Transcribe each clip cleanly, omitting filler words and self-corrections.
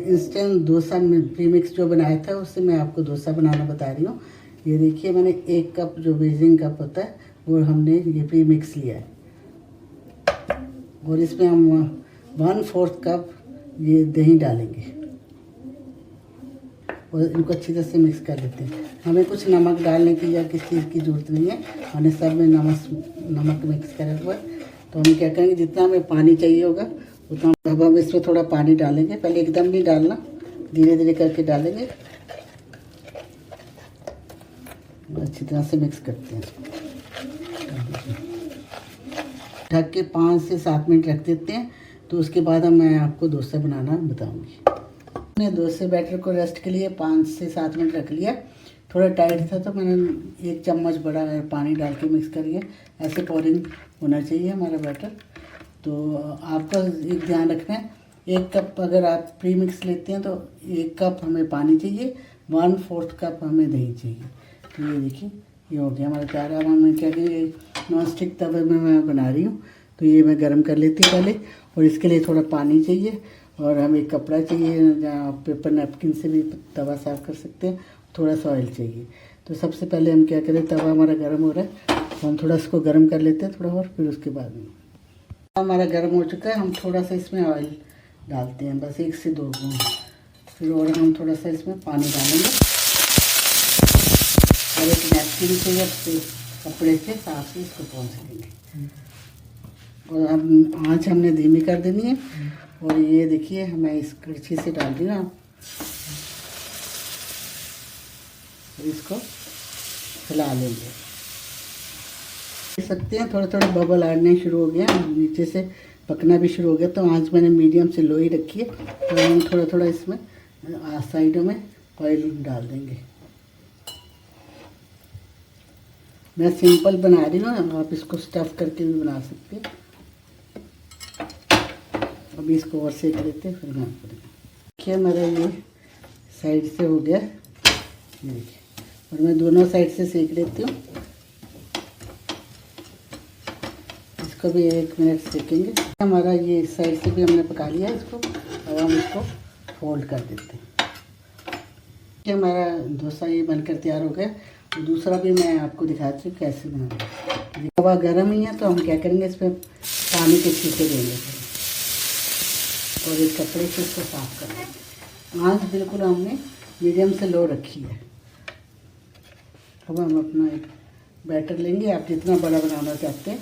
Instant dosa में premix जो बनाया था उससे मैं आपको डोसा बनाना बता रही हूँ। ये देखिए मैंने 1 कप जो बेजिंग कप होता है वो हमने ये प्रीमिक्स लिया है और इसमें हम 1/4 कप ये दही डालेंगे और इनको अच्छी तरह से मिक्स कर लेते हैं। हमें कुछ नमक डालने की या किसी चीज़ की ज़रूरत नहीं है, हमने सब में नमक मिक्स करा हुआ है। तो हम क्या करेंगे, जितना हमें पानी चाहिए होगा उतना अब हम इसमें थोड़ा पानी डालेंगे। पहले एकदम नहीं डालना, धीरे धीरे करके डालेंगे। अच्छी तरह से मिक्स करते हैं। ढक के 5 से 7 मिनट रख देते हैं। तो उसके बाद मैं आपको डोसा बनाना बताऊंगी। मैंने डोसे बैटर को रेस्ट के लिए 5 से 7 मिनट रख लिया। थोड़ा टाइट था तो मैंने 1 चम्मच बड़ा पानी डाल के मिक्स करिए। ऐसे पोरिंग होना चाहिए हमारा बैटर। तो आपका एक ध्यान रखना है, 1 कप अगर आप प्री मिक्स लेते हैं तो 1 कप हमें पानी चाहिए, 1/4 कप हमें दही चाहिए। तो ये देखिए ये हो गया हमारा तैयार। अब हम क्या करेंगे, नॉन स्टिक तवे में मैं बना रही हूँ तो ये मैं गर्म कर लेती हूँ पहले। और इसके लिए थोड़ा पानी चाहिए और हमें कपड़ा चाहिए, जहाँ आप पेपर नैपकिन से भी तवा साफ़ कर सकते हैं। थोड़ा सा ऑयल चाहिए। तो सबसे पहले हम क्या करें, तवा हमारा गर्म हो रहा है तो हम थोड़ा इसको गर्म कर लेते हैं थोड़ा और। फिर उसके बाद में हमारा गर्म हो चुका है, हम थोड़ा सा इसमें ऑयल डालते हैं, बस 1 से 2 बूंद। फिर और हम थोड़ा सा इसमें पानी डालेंगे और एक नैपकिन से या कपड़े से साफ से इसको पोंछ लेंगे। और अब आँच हमने धीमी कर देनी है। और ये देखिए मैं इस कड़छी से डाल दी ना, इसको हिला लेंगे। देख सकते हैं थोड़ा थोड़ा बबल आने शुरू हो गया, नीचे से पकना भी शुरू हो गया। तो आँच मैंने मीडियम से लो ही रखी है। तो हम थोड़ा थोड़ा इसमें साइडों में ऑयल डाल देंगे। मैं सिंपल बना रही हूँ, आप इसको स्टफ़ करके भी बना सकते हैं। अभी इसको और सेक लेते हैं फिर मैं आपको देखिए मेरा ये साइड से हो गया, ये देखिए। और मैं दोनों साइड से सेक लेती हूँ। इसको भी 1 मिनट सेकेंगे। हमारा ये इस साइड से भी हमने पका लिया इसको। अब हम इसको फोल्ड कर देते हैं। ये हमारा डोसा ये बनकर तैयार हो गया। तो दूसरा भी मैं आपको दिखाती हूँ कैसे बनाना। तवा गर्म ही है तो हम क्या करेंगे, इसमें पानी के छींटे देंगे और एक कपड़े से इसको साफ कर देंगे। आँच बिल्कुल हमने मीडियम से लो रखी है। अब हम अपना एक बैटर लेंगे, आप जितना बड़ा बनाना चाहते हैं।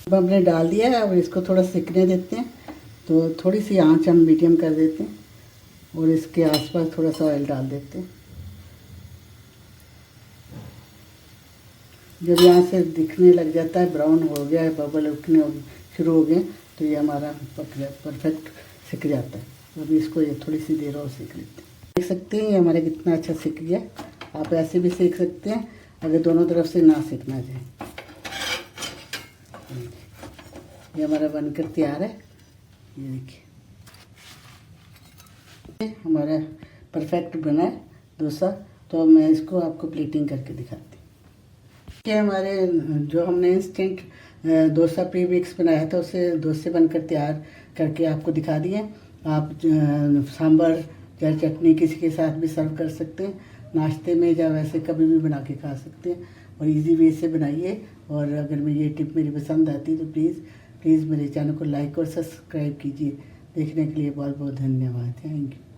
अब हमने डाल दिया है और इसको थोड़ा सिकने देते हैं। तो थोड़ी सी आंच हम मीडियम कर देते हैं और इसके आसपास थोड़ा सा ऑयल डाल देते हैं। जब यहाँ से दिखने लग जाता है ब्राउन हो गया है, बबल उठने शुरू हो गए, तो ये हमारा परफेक्ट सिक जाता है। अभी इसको ये थोड़ी सी देर और सेक लेते हैं। देख सकते हैं ये हमारा कितना अच्छा सिक गया। आप ऐसे भी सेक सकते हैं अगर दोनों तरफ से ना सेकना जाए। ये हमारा बनकर तैयार है। ये देखिए हमारा परफेक्ट बना है डोसा। तो अब मैं इसको आपको प्लेटिंग करके दिखाती हूँ। कि हमारे जो हमने इंस्टेंट डोसा प्री मिक्स बनाया था उसे डोसे बनकर तैयार करके आपको दिखा दिए। आप सांभर या चटनी किसी के साथ भी सर्व कर सकते हैं, नाश्ते में या वैसे कभी भी बना के खा सकते हैं। और इजी वे से बनाइए। और अगर ये टिप मेरी पसंद आती तो प्लीज़ मेरे चैनल को लाइक और सब्सक्राइब कीजिए। देखने के लिए बहुत बहुत धन्यवाद। Thank you.